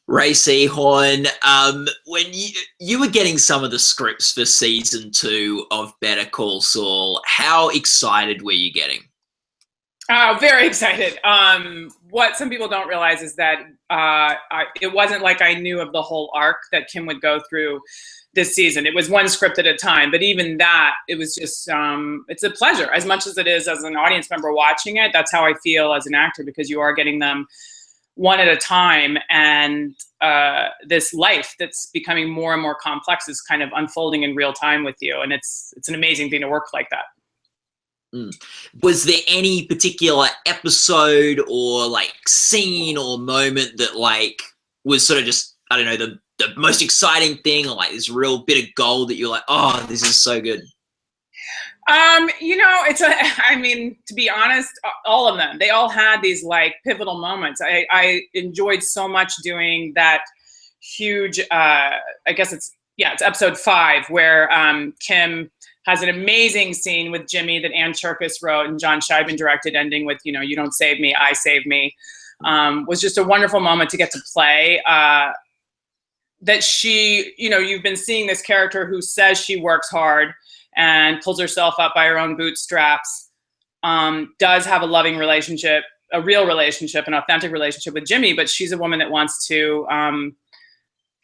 Rhea Seehorn, when you were getting some of the scripts for season 2 of Better Call Saul, how excited were you getting? Very excited. What some people don't realize is that it wasn't like I knew of the whole arc that Kim would go through this season. It was one script at a time, but even that, it was just, it's a pleasure. As much as it is as an audience member watching it, that's how I feel as an actor, because you are getting them one at a time, and this life that's becoming more and more complex is kind of unfolding in real time with you, and it's an amazing thing to work like that. Was there any particular episode or like scene or moment that like was sort of just, I don't know, the most exciting thing, or like this real bit of gold that you're like, oh, this is so good? You know, I mean, to be honest, all of them, they all had these like pivotal moments. I enjoyed so much doing that huge, I guess it's episode 5, where Kim has an amazing scene with Jimmy that Ann Cherkis wrote and John Scheiben directed, ending with, you know, you don't save me, I save me. Was just a wonderful moment to get to play. That she, you know, you've been seeing this character who says she works hard and pulls herself up by her own bootstraps, does have a loving relationship, a real relationship, an authentic relationship with Jimmy, but she's a woman that wants to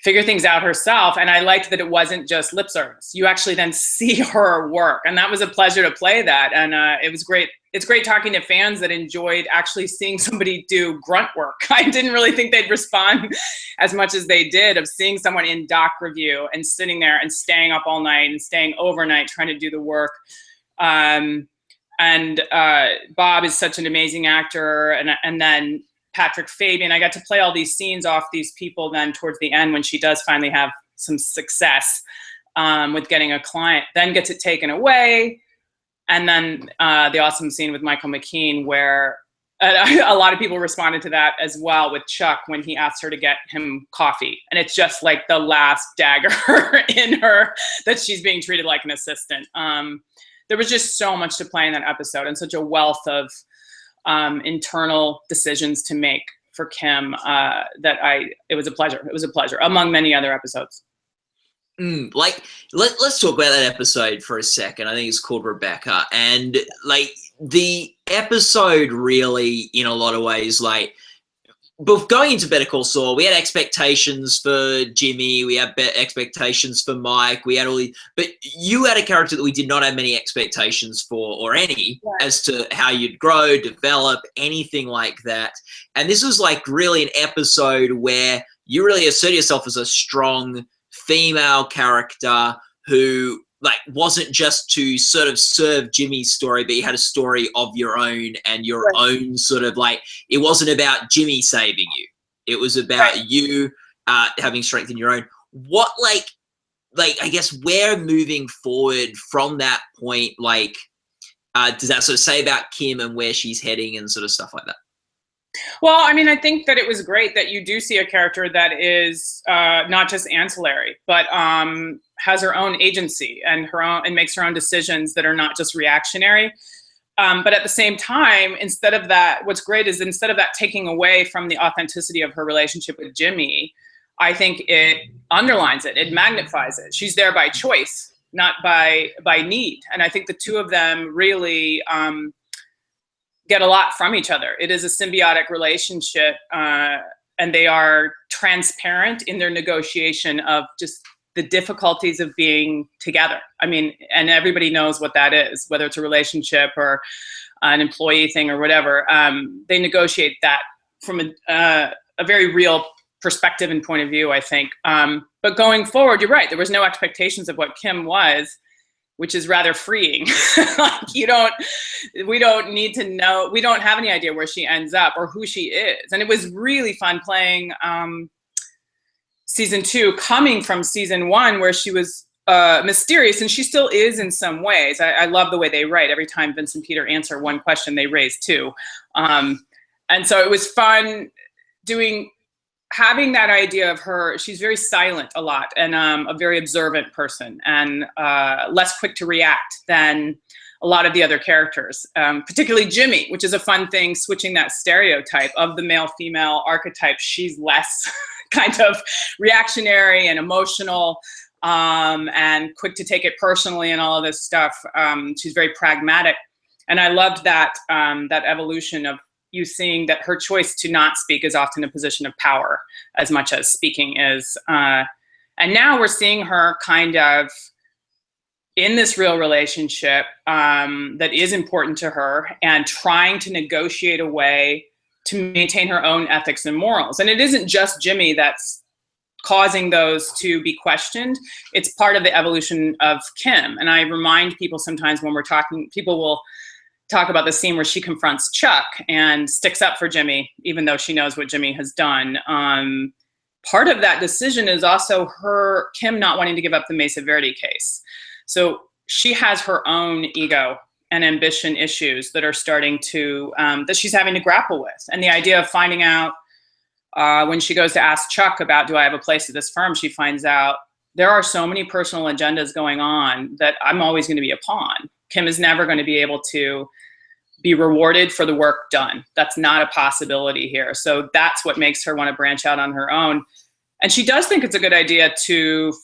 figure things out herself. And I liked that it wasn't just lip service. You actually then see her work. And that was a pleasure to play that. And it was great. It's great talking to fans that enjoyed actually seeing somebody do grunt work. I didn't really think they'd respond as much as they did, of seeing someone in doc review and sitting there and staying up all night and staying overnight trying to do the work. Bob is such an amazing actor. And then Patrick Fabian, I got to play all these scenes off these people then towards the end when she does finally have some success with getting a client, then gets it taken away. And then the awesome scene with Michael McKean, where a lot of people responded to that as well, with Chuck when he asked her to get him coffee. And it's just like the last dagger in her, that she's being treated like an assistant. There was just so much to play in that episode, and such a wealth of internal decisions to make for Kim that it was a pleasure. It was a pleasure, among many other episodes. Like, let's talk about that episode for a second. I think it's called Rebecca. And like the episode really, in a lot of ways, like, but going into Better Call Saul, we had expectations for Jimmy, we had expectations for Mike, we had all these, but you had a character that we did not have many expectations for, or any, as to how you'd grow, develop, anything like that. And this was like really an episode where you really asserted yourself as a strong female character who like wasn't just to sort of serve Jimmy's story, but you had a story of your own, and your own sort of like, it wasn't about Jimmy saving you. It was about you having strength in your own. What like, I guess we're moving forward from that point, like, does that sort of say about Kim and where she's heading and sort of stuff like that? Well, I mean, I think that it was great that you do see a character that is not just ancillary, but has her own agency and makes her own decisions that are not just reactionary. But at the same time, instead of that, what's great is instead of that taking away from the authenticity of her relationship with Jimmy, I think it underlines it, it magnifies it. She's there by choice, not by need. And I think the two of them really get a lot from each other. It is a symbiotic relationship, and they are transparent in their negotiation of just the difficulties of being together. I mean, and everybody knows what that is, whether it's a relationship or an employee thing or whatever. They negotiate that from a very real perspective and point of view, I think. But going forward, you're right. There was no expectations of what Kim was, which is rather freeing. Like we don't need to know, we don't have any idea where she ends up or who she is. And it was really fun playing season 2, coming from season 1, where she was mysterious, and she still is in some ways. I love the way they write. Every time Vince and Peter answer one question, they raise 2. And so it was fun having that idea of her. She's very silent a lot, and a very observant person, and less quick to react than a lot of the other characters, particularly Jimmy, which is a fun thing, switching that stereotype of the male-female archetype. She's less kind of reactionary and emotional, and quick to take it personally and all of this stuff. She's very pragmatic. And I loved that, that evolution of you seeing that her choice to not speak is often a position of power as much as speaking is. And now we're seeing her kind of in this real relationship that is important to her and trying to negotiate a way to maintain her own ethics and morals. And it isn't just Jimmy that's causing those to be questioned. It's part of the evolution of Kim. And I remind people sometimes when we're talking, people will talk about the scene where she confronts Chuck and sticks up for Jimmy, even though she knows what Jimmy has done. Part of that decision is also Kim not wanting to give up the Mesa Verde case. So she has her own ego and ambition issues that are starting to, that she's having to grapple with. And the idea of finding out when she goes to ask Chuck about, do I have a place at this firm? She finds out there are so many personal agendas going on that I'm always going to be a pawn. Kim is never going to be able to be rewarded for the work done. That's not a possibility here. So that's what makes her want to branch out on her own. And she does think it's a good idea to,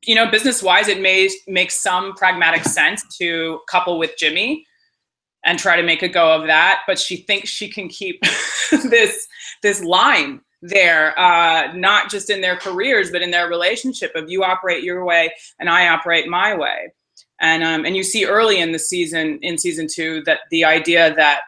business-wise, it may make some pragmatic sense to couple with Jimmy and try to make a go of that. But she thinks she can keep this line there, not just in their careers, but in their relationship of you operate your way and I operate my way. And you see early in season 2, that the idea that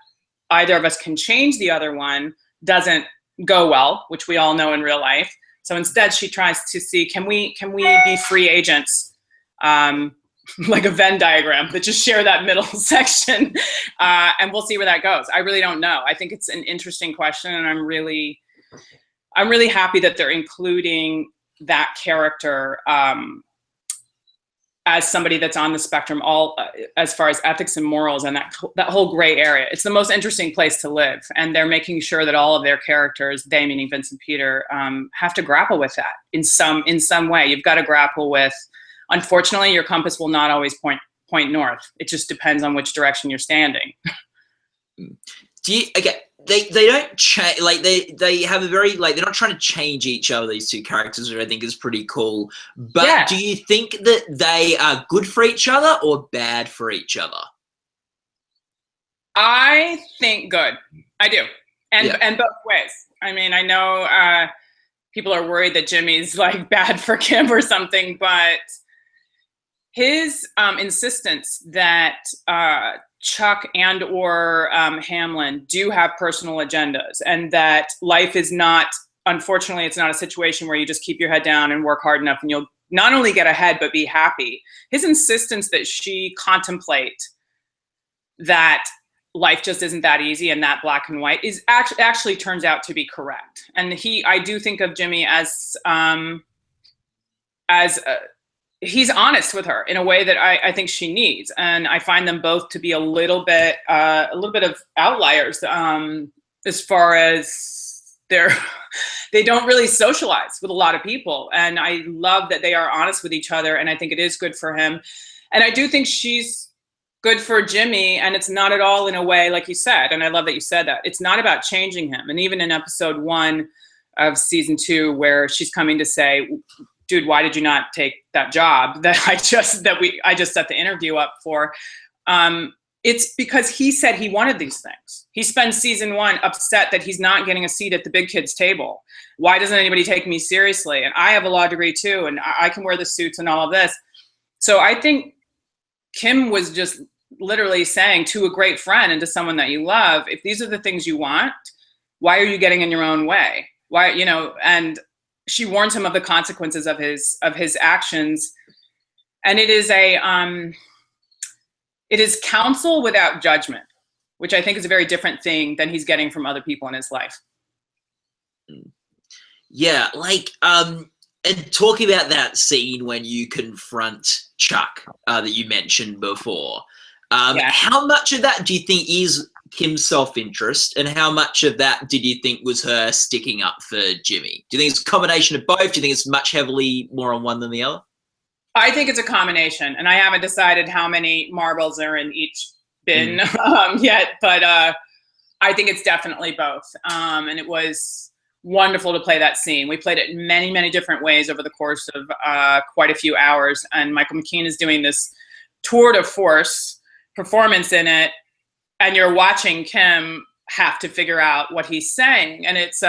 either of us can change the other one doesn't go well, which we all know in real life. So instead, she tries to see, can we be free agents, like a Venn diagram, that just share that middle section, and we'll see where that goes. I really don't know. I think it's an interesting question, and I'm really happy that they're including that character as somebody that's on the spectrum, all as far as ethics and morals and that whole gray area. It's the most interesting place to live. And they're making sure that all of their characters, they meaning Vince and Peter, have to grapple with that in some way. You've got to grapple with, unfortunately, your compass will not always point north. It just depends on which direction you're standing. They don't change, like they have a very, like, they're not trying to change each other, these two characters, which I think is pretty cool. But yeah. Do you think that they are good for each other or bad for each other? I think good. I do. And both ways. I mean, I know people are worried that Jimmy's like bad for Kim or something, but his insistence that Chuck and or Hamlin do have personal agendas, and that life is not, unfortunately, it's not a situation where you just keep your head down and work hard enough and you'll not only get ahead, but be happy. His insistence that she contemplate that life just isn't that easy and that black and white is actually turns out to be correct. And I do think of Jimmy as he's honest with her in a way that I think she needs. And I find them both to be a little bit of outliers as far as they don't really socialize with a lot of people. And I love that they are honest with each other. And I think it is good for him. And I do think she's good for Jimmy. And it's not at all in a way, like you said, and I love that you said that, it's not about changing him. And even in episode 1 of season 2, where she's coming to say, dude, why did you not take that job that I just set the interview up for? It's because he said he wanted these things. He spends season 1 upset that he's not getting a seat at the big kids table. Why doesn't anybody take me seriously? And I have a law degree too, and I can wear the suits and all of this. So I think Kim was just literally saying to a great friend and to someone that you love, if these are the things you want, why are you getting in your own way? Why, and she warns him of the consequences of his actions. And it is counsel without judgment, which I think is a very different thing than he's getting from other people in his life. Yeah, and talking about that scene when you confront Chuck that you mentioned before, how much of that do you think is Kim's self-interest, and how much of that did you think was her sticking up for Jimmy? Do you think it's a combination of both? Do you think it's much heavily more on one than the other? I think it's a combination, and I haven't decided how many marbles are in each bin yet, but I think it's definitely both. And it was wonderful to play that scene. We played it in many, many different ways over the course of quite a few hours. And Michael McKean is doing this tour de force performance in it. And you're watching Kim have to figure out what he's saying. And it's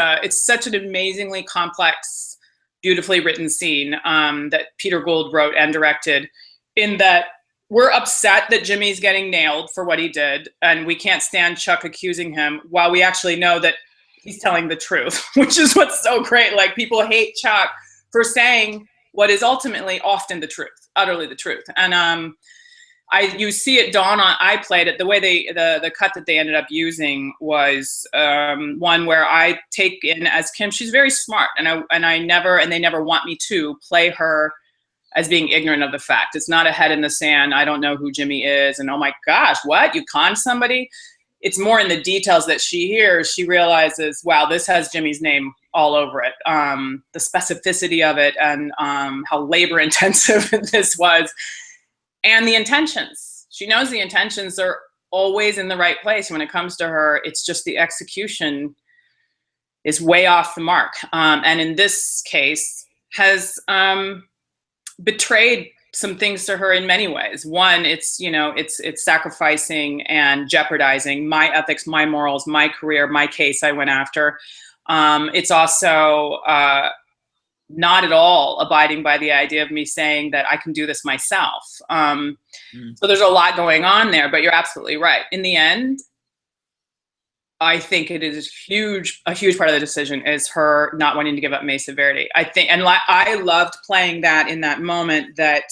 such an amazingly complex, beautifully written scene that Peter Gould wrote and directed, in that we're upset that Jimmy's getting nailed for what he did. And we can't stand Chuck accusing him, while we actually know that he's telling the truth, which is what's so great. Like, people hate Chuck for saying what is ultimately often the truth, utterly the truth. And you see it dawn on. I played it the way the cut that they ended up using was one where I take in as Kim. She's very smart, and they never want me to play her as being ignorant of the fact. It's not a head in the sand. I don't know who Jimmy is, and oh my gosh, what, you conned somebody? It's more in the details that she hears. She realizes, wow, this has Jimmy's name all over it. The specificity of it, and how labor intensive this was. And the intentions. She knows the intentions are always in the right place. When it comes to her, it's just the execution is way off the mark. And in this case, has betrayed some things to her in many ways. One, it's sacrificing and jeopardizing my ethics, my morals, my career, my case I went after. It's also not at all abiding by the idea of me saying that I can do this myself. So there's a lot going on there, but you're absolutely right. In the end, I think it is a huge part of the decision is her not wanting to give up Mesa Verde. I think, and I loved playing that in that moment, that,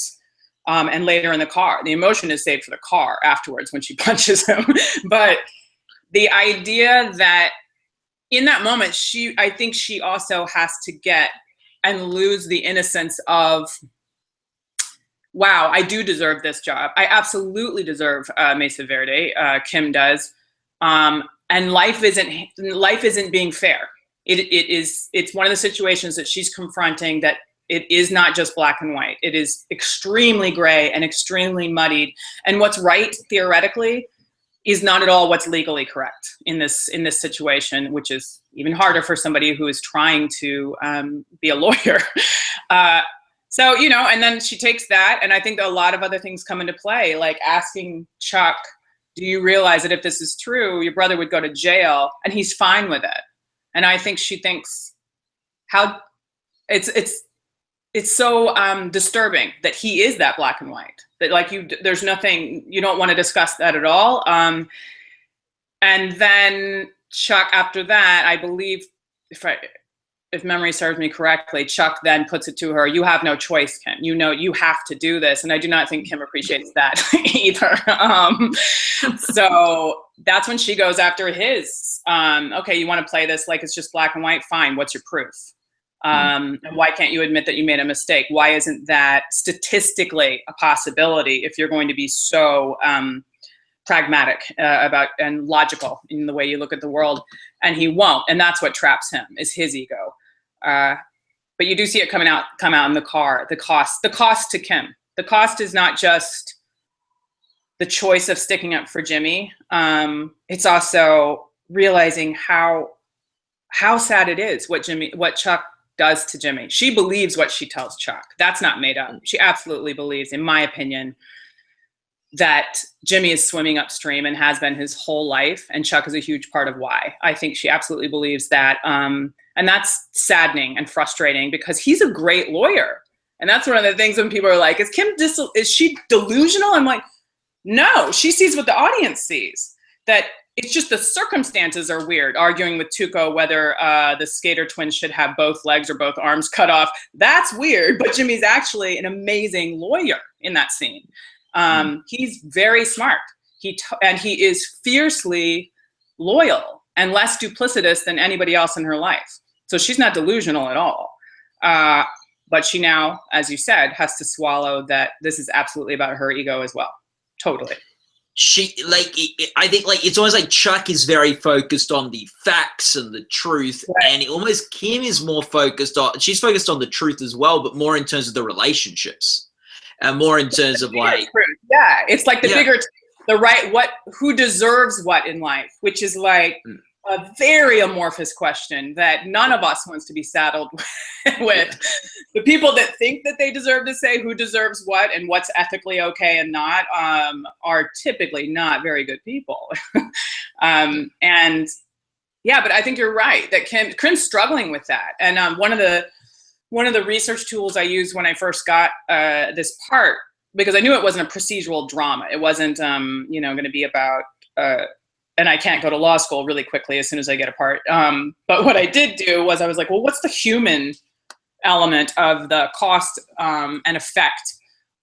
and later in the car. The emotion is saved for the car afterwards when she punches him. But the idea that in that moment, I think she also has to get and lose the innocence of, wow, I do deserve this job. I absolutely deserve Mesa Verde. Kim does. And life isn't being fair. It's one of the situations that she's confronting, that it is not just black and white. It is extremely gray and extremely muddied. And what's right theoretically is not at all what's legally correct in this situation, which is even harder for somebody who is trying to be a lawyer. So, and then she takes that, and I think a lot of other things come into play, like asking Chuck, do you realize that if this is true, your brother would go to jail? And he's fine with it. And I think she thinks how it's so disturbing that he is that black and white, that there's nothing, you don't want to discuss that at all. And then Chuck, after that, I believe, if memory serves me correctly, Chuck then puts it to her, you have no choice, Kim. You have to do this. And I do not think Kim appreciates that either. So that's when she goes after his, okay, you want to play this like it's just black and white? Fine, what's your proof? And why can't you admit that you made a mistake? Why isn't that statistically a possibility if you're going to be so pragmatic about and logical in the way you look at the world? And he won't, and that's what traps him, is his ego. But you do see it come out in the car. The cost to Kim. The cost is not just the choice of sticking up for Jimmy. It's also realizing how sad it is what Chuck does to Jimmy. She believes what she tells Chuck. That's not made up. She absolutely believes, in my opinion, that Jimmy is swimming upstream and has been his whole life, and Chuck is a huge part of why. I think she absolutely believes that, and that's saddening and frustrating, because he's a great lawyer. And that's one of the things when people are like, is she delusional? I'm like, no, she sees what the audience sees. That it's just the circumstances are weird. Arguing with Tuco whether the skater twins should have both legs or both arms cut off. That's weird, but Jimmy's actually an amazing lawyer in that scene. He's very smart. And he is fiercely loyal and less duplicitous than anybody else in her life. So she's not delusional at all. But she now, as you said, has to swallow that this is absolutely about her ego as well. Totally. I think it's almost like Chuck is very focused on the facts and the truth, right. And almost Kim is more focused on, she's focused on the truth as well, but more in terms of the relationships and more in terms of like, yeah, it's like the bigger, who deserves what in life, which is like, a very amorphous question that none of us wants to be saddled with. The people that think that they deserve to say who deserves what and what's ethically okay and not are typically not very good people. And yeah, but I think you're right that Kim's struggling with that. And one of the research tools I used when I first got this part, because I knew it wasn't a procedural drama. It wasn't, going to be about, and I can't go to law school really quickly as soon as I get a part. But what I did do was I was like, well, what's the human element of the cost and effect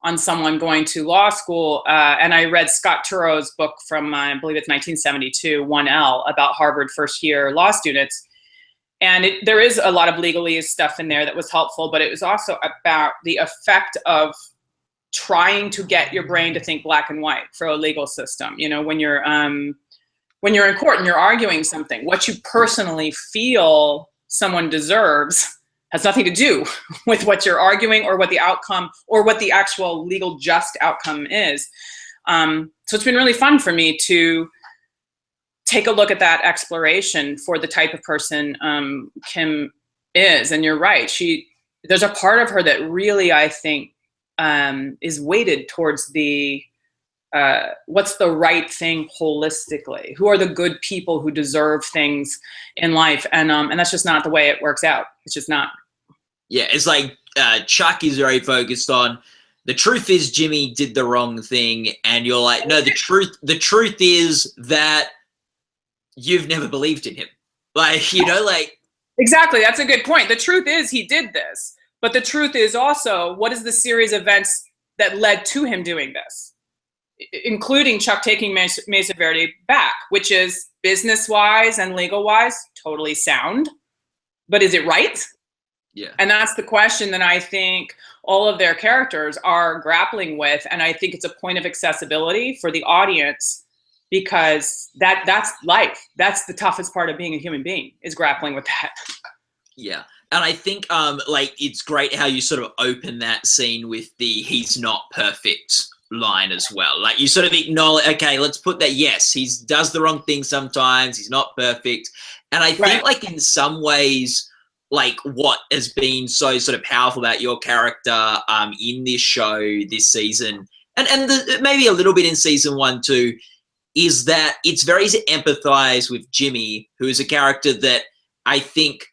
on someone going to law school? And I read Scott Turow's book from, I believe it's 1972, 1L, about Harvard first-year law students. And there is a lot of legalese stuff in there that was helpful, but it was also about the effect of trying to get your brain to think black and white for a legal system. When you're in court and you're arguing something, what you personally feel someone deserves has nothing to do with what you're arguing or what the outcome or what the actual legal just outcome is. So it's been really fun for me to take a look at that exploration for the type of person Kim is. And you're right, there's a part of her that really, I think, is weighted towards the what's the right thing holistically? Who are the good people who deserve things in life? And that's just not the way it works out. It's just not. Yeah, it's like Chuck is very focused on the truth is Jimmy did the wrong thing, and you're like, no, the truth is that you've never believed in him. Exactly, that's a good point. The truth is he did this, but the truth is also what is the series of events that led to him doing this, including Chuck taking Mesa Verde back, which is business-wise and legal-wise totally sound, but is it right? Yeah. And that's the question that I think all of their characters are grappling with. And I think it's a point of accessibility for the audience because that's life. That's the toughest part of being a human being, is grappling with that. Yeah. And I think it's great how you sort of open that scene with the he's not perfect line as well. Like you sort of acknowledge, okay, let's put that, yes, he does the wrong thing sometimes, he's not perfect. And I think like in some ways, like what has been so sort of powerful about your character in this show this season, and maybe a little bit in season 1 too, is that it's very easy to empathize with Jimmy, who is a character that I think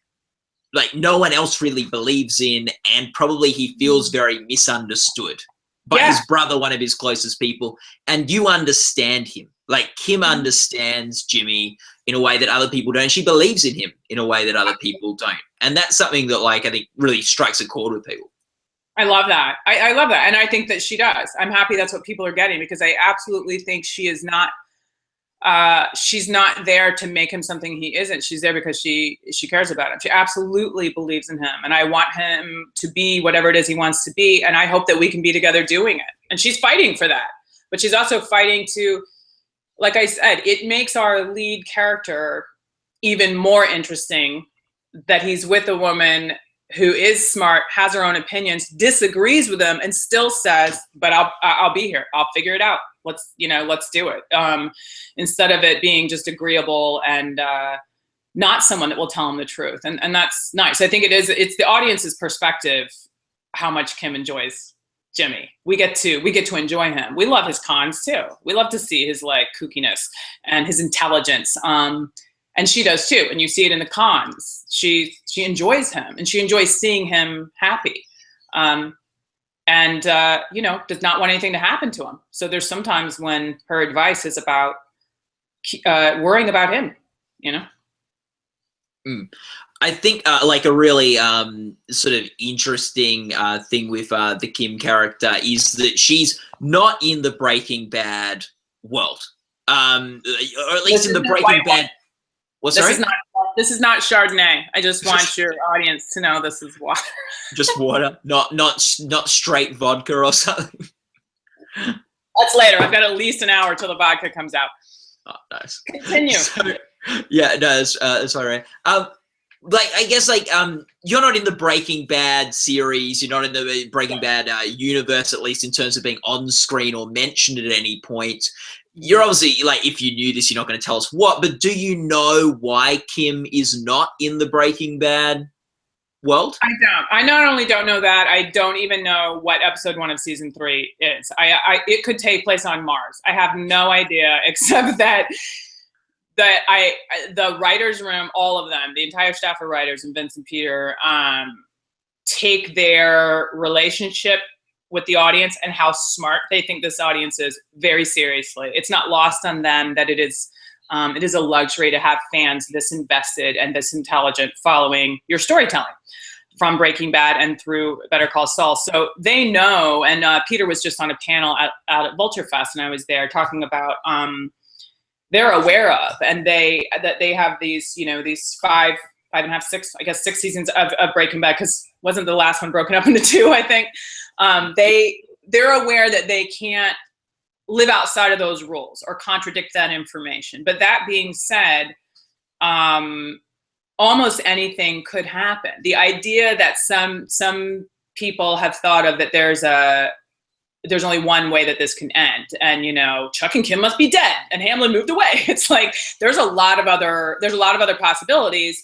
like no one else really believes in, and probably he feels very misunderstood by his brother, one of his closest people, and you understand him. Like Kim understands Jimmy in a way that other people don't. She believes in him in a way that other people don't. And that's something that like I think really strikes a chord with people. I love that. I love that. And I think that she does. I'm happy that's what people are getting, because I absolutely think she is not she's not there to make him something he isn't. She's there because she cares about him. She absolutely believes in him. And I want him to be whatever it is he wants to be. And I hope that we can be together doing it. And she's fighting for that. But she's also fighting to, like I said, it makes our lead character even more interesting that he's with a woman who is smart, has her own opinions, disagrees with them, and still says, but I'll be here. I'll figure it out. Let's do it. Instead of it being just agreeable and not someone that will tell him the truth. And that's nice. I think it's the audience's perspective how much Kim enjoys Jimmy. We get to enjoy him. We love his cons too. We love to see his like kookiness and his intelligence. And she does too. And you see it in the cons. She enjoys him, and she enjoys seeing him happy. And does not want anything to happen to him. So there's sometimes when her advice is about worrying about him, I think like a really sort of interesting thing with the Kim character is that she's not in the Breaking Bad world, or at least in the Breaking Bad. Well, sorry? This is not Chardonnay. I just want your audience to know this is water. Just water, not straight vodka or something. That's later. I've got at least an hour till the vodka comes out. Oh, nice. Continue. Yeah, no, it's all right. I guess you're not in the Breaking Bad series. You're not in the Breaking Bad universe, at least in terms of being on screen or mentioned at any point. you're obviously, like, if you knew this, you're not going to tell us what, but do you know why Kim is not in the Breaking Bad world? I don't. I not only don't know that, I don't even know what episode 1 of season 3 is. It could take place on Mars. I have no idea, except that the writers' room, all of them, the entire staff of writers and Vince and Peter, take their relationship with the audience and how smart they think this audience is very seriously. It's not lost on them that it is a luxury to have fans this invested and this intelligent following your storytelling from Breaking Bad and through Better Call Saul. So they know, and Peter was just on a panel out at Vulture Fest, and I was there talking about they're aware of, and they have these, you know, these five and a half, six, I guess 6 seasons of Breaking Bad, because wasn't the last one broken up into 2, I think. They're aware that they can't live outside of those rules or contradict that information. But that being said, almost anything could happen. The idea that some people have thought of that there's only one way that this can end, and, you know, Chuck and Kim must be dead and Hamlin moved away. It's like there's a lot of other possibilities,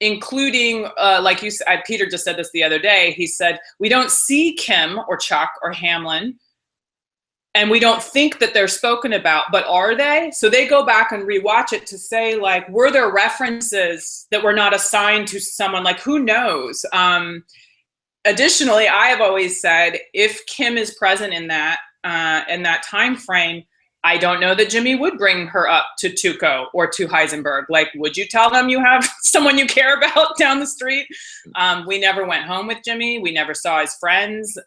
including like you said, Peter just said this the other day. He said, we don't see Kim or Chuck or Hamlin, and we don't think that they're spoken about, but are they? So they go back and rewatch it to say, like, were there references that were not assigned to someone? Like, who knows? Additionally, I have always said, if Kim is present in that time frame, I don't know that Jimmy would bring her up to Tuco or to Heisenberg. Like, would you tell them you have someone you care about down the street? We never went home with Jimmy. We never saw his friends.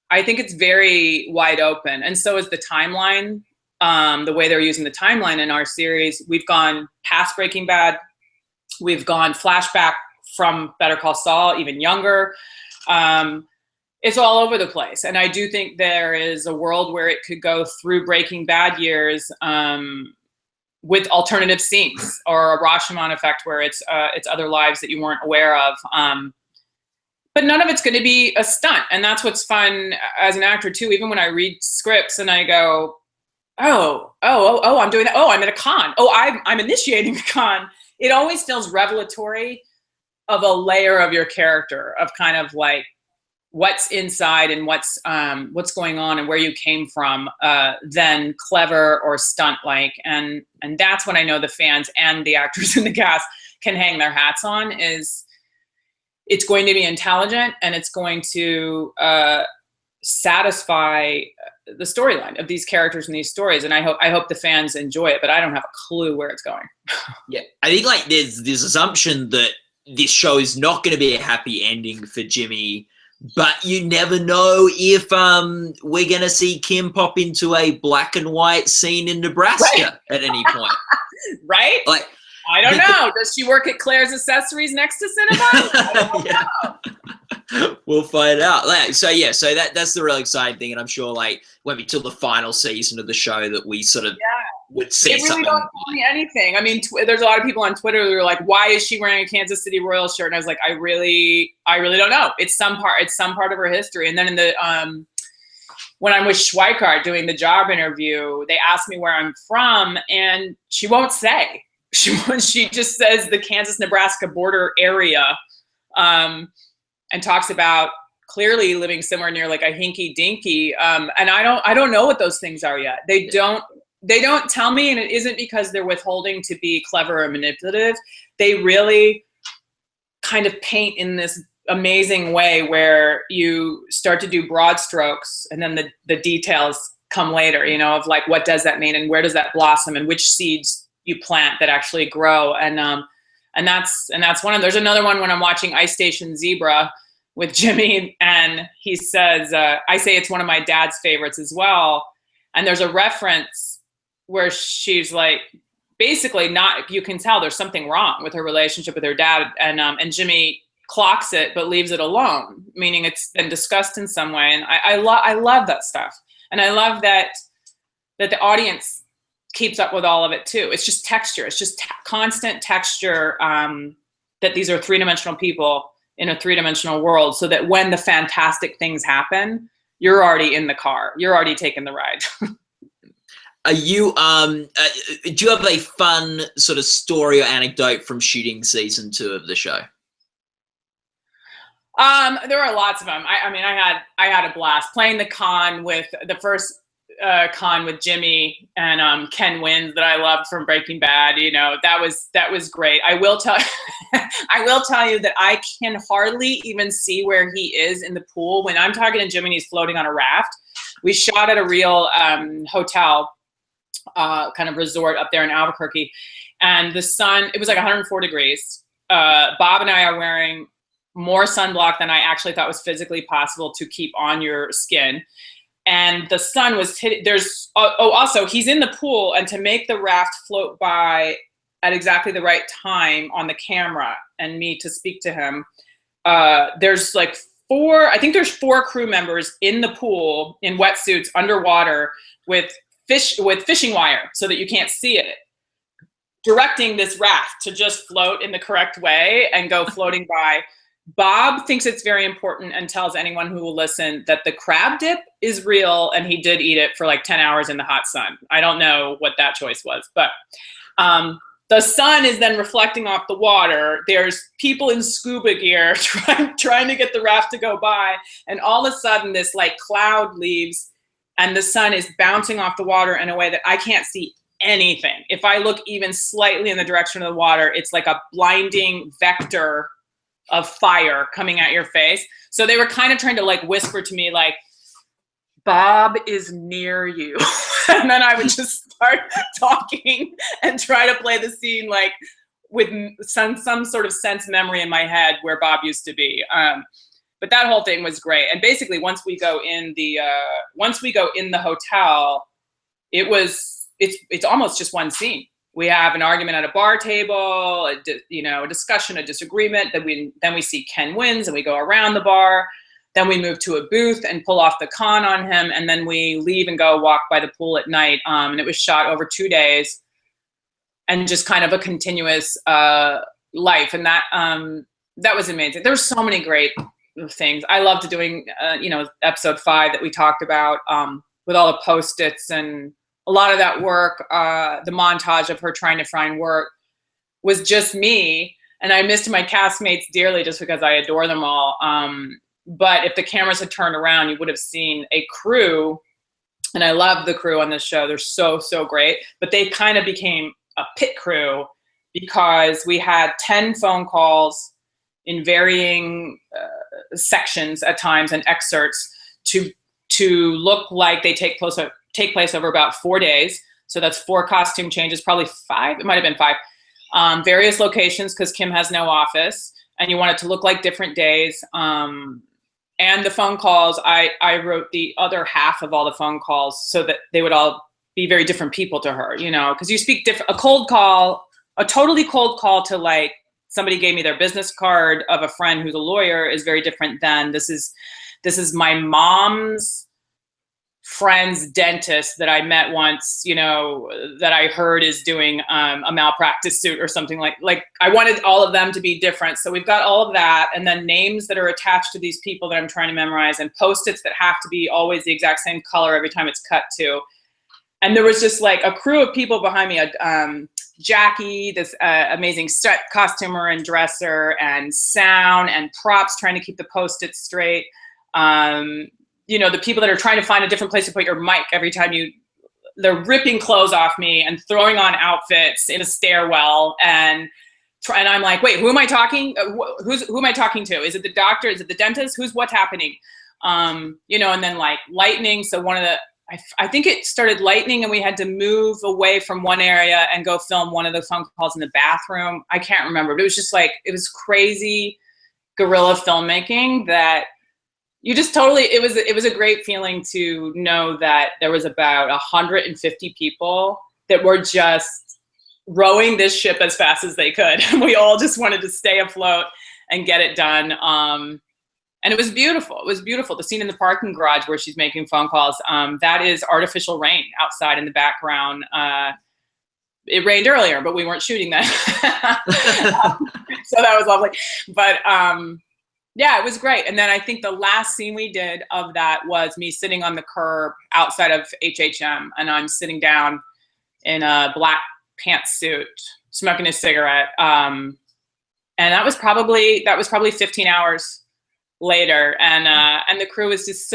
I think it's very wide open. And so is the timeline, the way they're using the timeline in our series. We've gone past Breaking Bad. We've gone flashback from Better Call Saul, even younger. It's all over the place. And I do think there is a world where it could go through Breaking Bad years with alternative scenes, or a Rashomon effect where it's other lives that you weren't aware of. But none of it's going to be a stunt. And that's what's fun as an actor too. Even when I read scripts and I go, oh, I'm doing that. Oh, I'm at a con. Oh, I'm initiating a con. It always feels revelatory of a layer of your character, of kind of like what's inside and what's going on and where you came from, than clever or stunt-like. And that's when I know the fans and the actors and the cast can hang their hats on, is it's going to be intelligent and it's going to satisfy the storyline of these characters and these stories. And I hope the fans enjoy it, but I don't have a clue where it's going. Yeah, I think, like, there's this assumption that this show is not going to be a happy ending for Jimmy, but you never know if we're going to see Kim pop into a black and white scene in Nebraska at any point. Right? Like, I don't know. Does she work at Claire's Accessories next to Cinnabon? I don't know. We'll find out. Like, so that's the really exciting thing, and I'm sure, like, won't be till the final season of the show that we sort of would see they really something. don't tell me anything. I mean, there's a lot of people on Twitter who are like, "Why is she wearing a Kansas City Royals shirt?" And I was like, I really don't know. It's some part of her history. And then in the when I'm with Schweikart doing the job interview, they ask me where I'm from, and she won't say. She just says the Kansas-Nebraska border area, and talks about clearly living somewhere near like a hinky dinky. And I don't know what those things are yet. They don't tell me, and it isn't because they're withholding to be clever or manipulative. They really kind of paint in this amazing way where you start to do broad strokes, and then the details come later, you know, of like, what does that mean and where does that blossom and which seeds you plant that actually grow. And that's one of, there's another one when I'm watching Ice Station Zebra with Jimmy, and he says, I say it's one of my dad's favorites as well. And there's a reference where she's like, basically not, you can tell there's something wrong with her relationship with her dad. And Jimmy clocks it, but leaves it alone, meaning it's been discussed in some way. And I love that stuff. And I love that the audience keeps up with all of it too. It's just texture. It's just constant texture, that these are 3-dimensional people in a 3-dimensional world, so that when the fantastic things happen, you're already in the car. You're already taking the ride. Are you do you have a fun sort of story or anecdote from shooting season 2 of the show? There were lots of them. I mean, I had a blast playing the con with the first con with Jimmy and Ken Wins that I loved from Breaking Bad. You know, that was great. I will tell you that I can hardly even see where he is in the pool when I'm talking to Jimmy and he's floating on a raft. We shot at a real hotel, kind of resort up there in Albuquerque, and the sun, it was like 104 degrees. Bob and I are wearing more sunblock than I actually thought was physically possible to keep on your skin. And the sun was hitting, also he's in the pool, and to make the raft float by at exactly the right time on the camera and me to speak to him, there's like there's 4 crew members in the pool in wetsuits underwater with fishing wire so that you can't see it, directing this raft to just float in the correct way and go floating by. Bob thinks it's very important and tells anyone who will listen that the crab dip is real, and he did eat it for like 10 hours in the hot sun. I don't know what that choice was, but the sun is then reflecting off the water. There's people in scuba gear trying to get the raft to go by, and all of a sudden this like cloud leaves and the sun is bouncing off the water in a way that I can't see anything. If I look even slightly in the direction of the water, it's like a blinding vector of fire coming at your face. So they were kind of trying to like whisper to me like, Bob is near you. And then I would just start talking and try to play the scene like with some sort of sense memory in my head where Bob used to be. But that whole thing was great. And basically once we go in the hotel, it's almost just one scene. We have an argument at a bar table, a discussion, a disagreement. Then we see Ken Wins and we go around the bar. Then we move to a booth and pull off the con on him. And then we leave and go walk by the pool at night. And it was shot over 2 days and just kind of a continuous life. And that was amazing. There were so many great things. I loved doing, episode 5 that we talked about with all the Post-its, and a lot of that work, the montage of her trying to find work, was just me. And I missed my castmates dearly just because I adore them all. But if the cameras had turned around, you would have seen a crew. And I love the crew on this show. They're so, so great. But they kind of became a pit crew because we had 10 phone calls in varying sections at times and excerpts to look like they take place over about 4 days. So that's 4 costume changes, probably 5. It might have been 5. Various locations because Kim has no office, and you want it to look like different days. And the phone calls, I wrote the other half of all the phone calls so that they would all be very different people to her, because you speak different. A totally cold call to like somebody gave me their business card of a friend who's a lawyer is very different than this is my mom's friend's dentist that I met once, that I heard is doing a malpractice suit or something like I wanted all of them to be different. So we've got all of that, and then names that are attached to these people that I'm trying to memorize, and Post-its that have to be always the exact same color every time it's cut to. And there was just like a crew of people behind me, Jackie, this amazing set costumer and dresser, and sound and props trying to keep the Post-its straight. The people that are trying to find a different place to put your mic every time they're ripping clothes off me and throwing on outfits in a stairwell. And I'm like, wait, who am I talking? Who am I talking to? Is it the doctor? Is it the dentist? What's happening? And then like lightning. So I think it started lightning and we had to move away from one area and go film one of the phone calls in the bathroom. I can't remember, but it was just like, it was crazy guerrilla filmmaking that you just totally, it was a great feeling to know that there was about 150 people that were just rowing this ship as fast as they could. We all just wanted to stay afloat and get it done. And it was beautiful. It was beautiful. The scene in the parking garage where she's making phone calls, that is artificial rain outside in the background. It rained earlier, but we weren't shooting that. So that was lovely. But Yeah, it was great. And then I think the last scene we did of that was me sitting on the curb outside of HHM, and I'm sitting down in a black pantsuit, smoking a cigarette. And that was probably 15 hours later. And the crew was just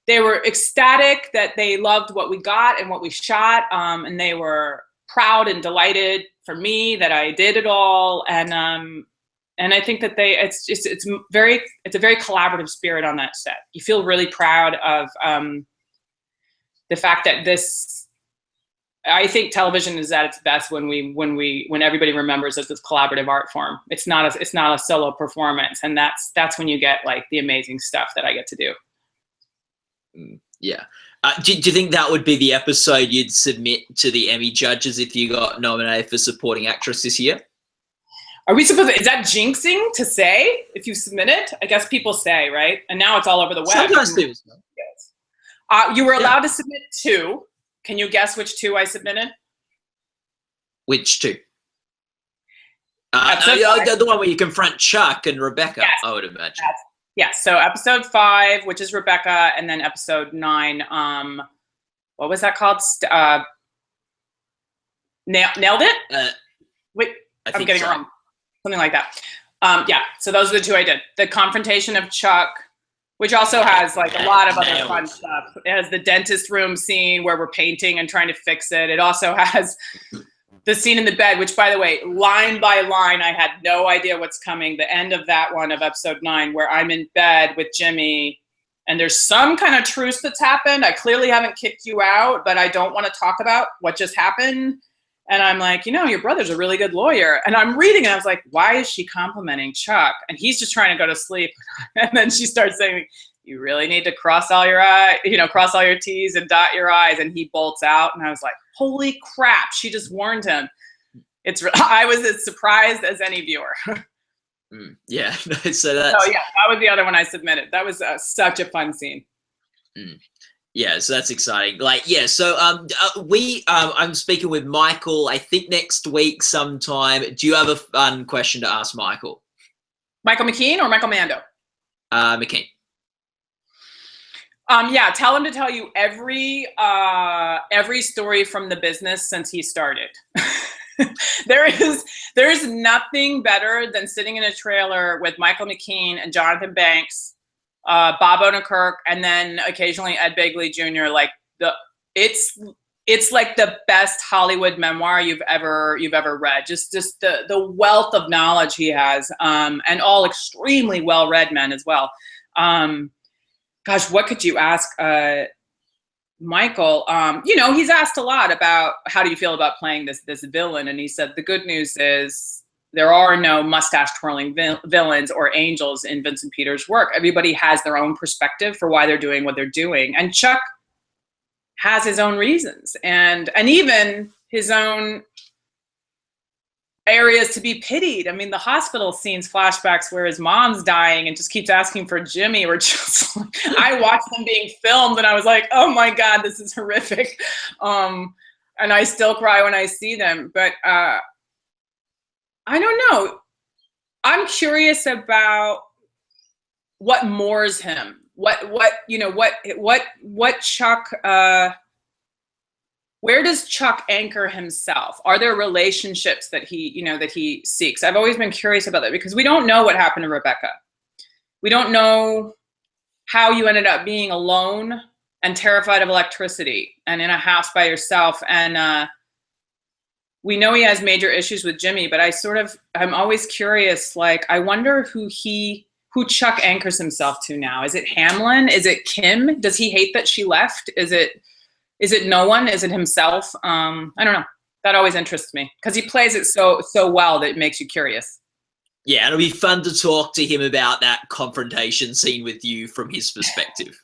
they were ecstatic that they loved what we got and what we shot. And they were proud and delighted for me that I did it all. And I think that it's a very collaborative spirit on that set. You feel really proud of the fact that I think television is at its best when everybody remembers it's this collaborative art form. It's not a solo performance, and that's when you get like the amazing stuff that I get to do. Yeah. Do you think that would be the episode you'd submit to the Emmy judges if you got nominated for supporting actress this year? Are we supposed to, is that jinxing to say if you submit it? I guess people say, right? And now it's all over the web. Sometimes people say. You were allowed to submit 2. Can you guess which 2 I submitted? Which 2? The one where you confront Chuck and Rebecca, yes. I would imagine. Yes. So episode 5, which is Rebecca, and then episode 9, what was that called? Nailed it? Wait, I'm getting it wrong. Something like that. Yeah, so those are the 2 I did. The confrontation of Chuck, which also has like a lot of other fun stuff. It has the dentist room scene where we're painting and trying to fix it. It also has the scene in the bed, which, by the way, line by line, I had no idea what's coming. The end of that one of episode 9, where I'm in bed with Jimmy, and there's some kind of truce that's happened. I clearly haven't kicked you out, but I don't want to talk about what just happened. And I'm like, your brother's a really good lawyer. And I'm reading and I was like, why is she complimenting Chuck? And he's just trying to go to sleep. And then she starts saying, you really need to cross all your T's and dot your I's. And he bolts out. And I was like, holy crap, she just warned him. I was as surprised as any viewer. Yeah. So that was the other one I submitted. That was such a fun scene. Yeah, so that's exciting. So I'm speaking with Michael, I think next week sometime. Do you have a fun question to ask Michael? Michael McKean or Michael Mando? McKean. Yeah, tell him to tell you every story from the business since he started. There is nothing better than sitting in a trailer with Michael McKean and Jonathan Banks, Bob Odenkirk, and then occasionally Ed Begley Jr. It's like the best Hollywood memoir you've ever read. Just the wealth of knowledge he has, and all extremely well-read men as well. Gosh, what could you ask Michael? He's asked a lot about how do you feel about playing this villain, and he said the good news is there are no mustache-twirling villains or angels in Vincent Peters' work. Everybody has their own perspective for why they're doing what they're doing. And Chuck has his own reasons and even his own areas to be pitied. I mean, the hospital scenes, flashbacks where his mom's dying and just keeps asking for Jimmy, or just I watched them being filmed and I was like, oh my God, this is horrific. And I still cry when I see them. But I don't know. I'm curious about what moors him. What Chuck, where does Chuck anchor himself? Are there relationships that he seeks? I've always been curious about that because we don't know what happened to Rebecca. We don't know how you ended up being alone and terrified of electricity and in a house by yourself. And we know he has major issues with Jimmy, but I'm always curious, I wonder who Chuck anchors himself to now. Is it Hamlin? Is it Kim? Does he hate that she left? Is it no one? Is it himself? I don't know. That always interests me because he plays it so well that it makes you curious. Yeah, it'll be fun to talk to him about that confrontation scene with you from his perspective.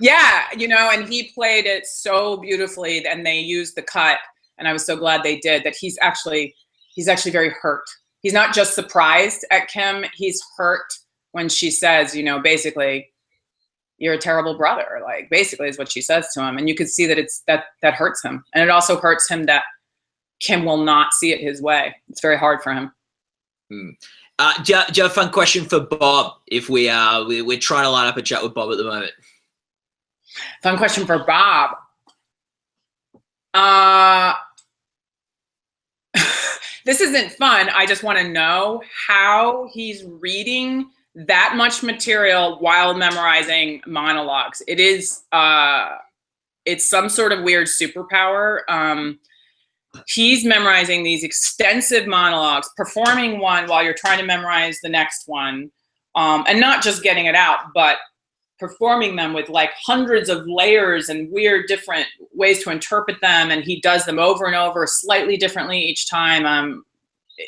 Yeah, and he played it so beautifully, and they used the cut, and I was so glad they did, that he's actually very hurt. He's not just surprised at Kim, he's hurt when she says, basically, you're a terrible brother, basically is what she says to him. And you could see that that hurts him. And it also hurts him that Kim will not see it his way. It's very hard for him. Do you have a fun question for Bob? If we're trying to line up a chat with Bob at the moment. Fun question for Bob. This isn't fun. I just want to know how he's reading that much material while memorizing monologues. It is, it's some sort of weird superpower. He's memorizing these extensive monologues, performing one while you're trying to memorize the next one, and not just getting it out, but performing them with like hundreds of layers and weird different ways to interpret them. And he does them over and over slightly differently each time.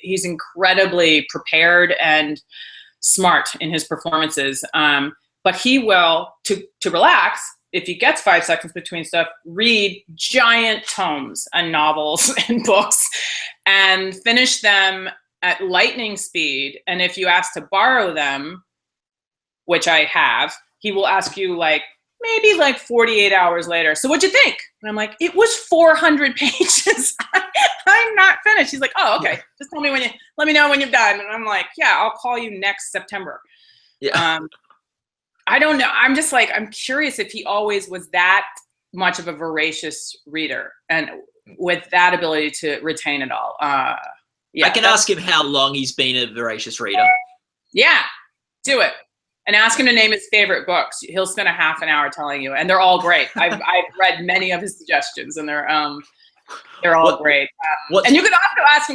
He's incredibly prepared and smart in his performances. But he will, to relax, if he gets 5 seconds between stuff, read giant tomes and novels and books and finish them at lightning speed. And if you ask to borrow them, which I have, he will ask you like, maybe like 48 hours later, so what'd you think? And I'm like, it was 400 pages. I'm not finished. He's like, oh, okay. Just tell me let me know when you're done. And I'm like, yeah, I'll call you next September. Yeah. I don't know. I'm just like, I'm curious if he always was that much of a voracious reader and with that ability to retain it all. Yeah. I can ask him how long he's been a voracious reader. Yeah, do it. And ask him to name his favorite books. He'll spend a half an hour telling you, and they're all great. I've read many of his suggestions, and they're all great. And you can also ask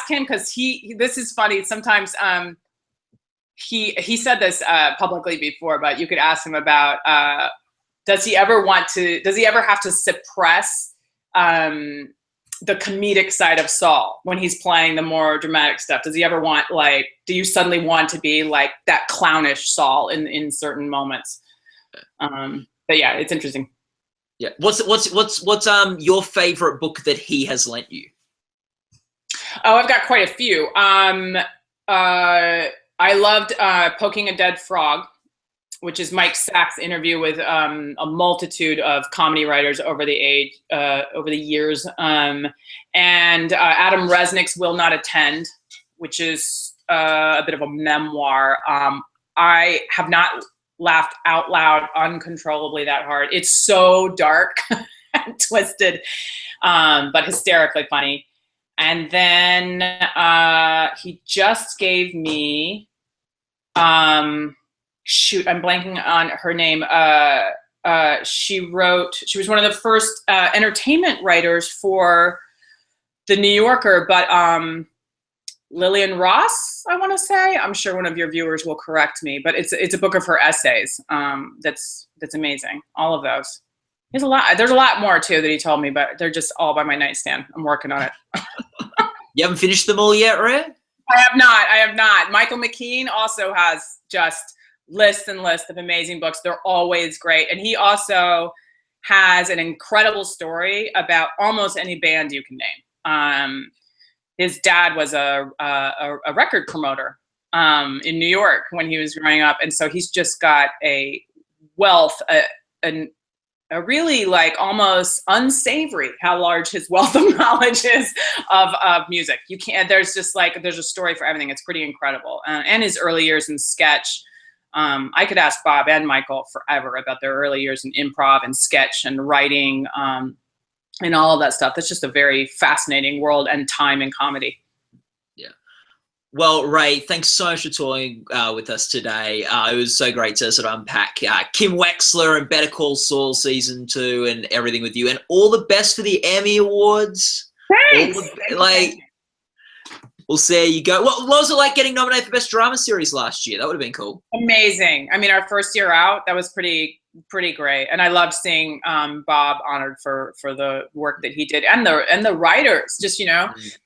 him because this is funny. Sometimes he said this publicly before, but you could ask him about does he ever have to suppress the comedic side of Saul when he's playing the more dramatic stuff? Does he ever want, like, do you suddenly want to be like that clownish Saul in certain moments? But yeah, it's interesting. Yeah. What's your favorite book that he has lent you? Oh, I've got quite a few. I loved Poking a Dead Frog, which is Mike Sachs' interview with a multitude of comedy writers over the years. And Adam Resnick's Will Not Attend, which is a bit of a memoir. I have not laughed out loud uncontrollably that hard. It's so dark and twisted, but hysterically funny. And then he just gave me, shoot, I'm blanking on her name. She was one of the first entertainment writers for The New Yorker, but Lillian Ross, I want to say. I'm sure one of your viewers will correct me, but it's a book of her essays. That's amazing. All of those. There's a lot more too that he told me, but they're just all by my nightstand. I'm working on it. You haven't finished them all yet, Rhea? I have not. Michael McKean also has just lists and lists of amazing books. They're always great. And he also has an incredible story about almost any band you can name. His dad was a record promoter in New York when he was growing up. And so he's just got a wealth, a really like almost unsavory how large his wealth of knowledge is of music. You can't, there's a story for everything. It's pretty incredible. And his early years in sketch. I could ask Bob and Michael forever about their early years in improv and sketch and writing and all of that stuff. That's just a very fascinating world and time in comedy. Yeah. Well, Ray, thanks so much for talking with us today. It was so great to sort of unpack Kim Wexler and Better Call Saul season 2 and everything with you. And all the best for the Emmy Awards. Thanks. We'll see how you go. What was it like getting nominated for Best Drama Series last year? That would have been cool. Amazing. I mean, our first year out, that was pretty great. And I loved seeing Bob honored for the work that he did, and the writers, just,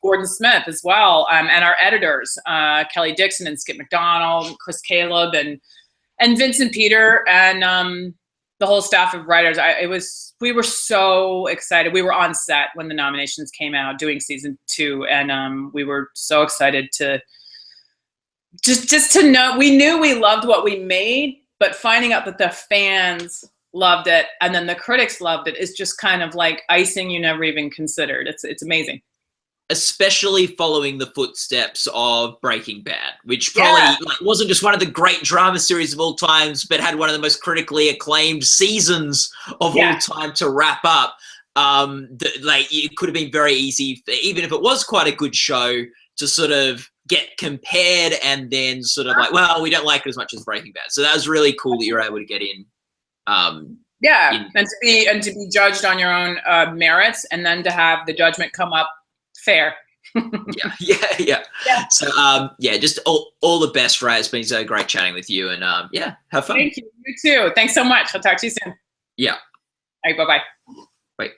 Gordon Smith as well, and our editors, Kelly Dixon and Skip McDonald, Chris Caleb, and Vincent Peter, and the whole staff of writers. We were so excited. We were on set when the nominations came out doing season 2. And we were so excited to just to know, we knew we loved what we made, but finding out that the fans loved it and then the critics loved it is just kind of like icing you never even considered. It's amazing. especially following the footsteps of Breaking Bad, which probably like, wasn't just one of the great drama series of all times, but had one of the most critically acclaimed seasons of all time to wrap up. Like it could have been very easy, even if it was quite a good show, to sort of get compared and then sort of like, well, we don't like it as much as Breaking Bad. So that was really cool that you were able to get in. And to be judged on your own merits, and then to have the judgment come up fair. Yeah. So just all the best, Rhea. It's been so great chatting with you, and have fun. Thank you. You too. Thanks so much. I'll talk to you soon. Yeah. All right, bye-bye. Bye.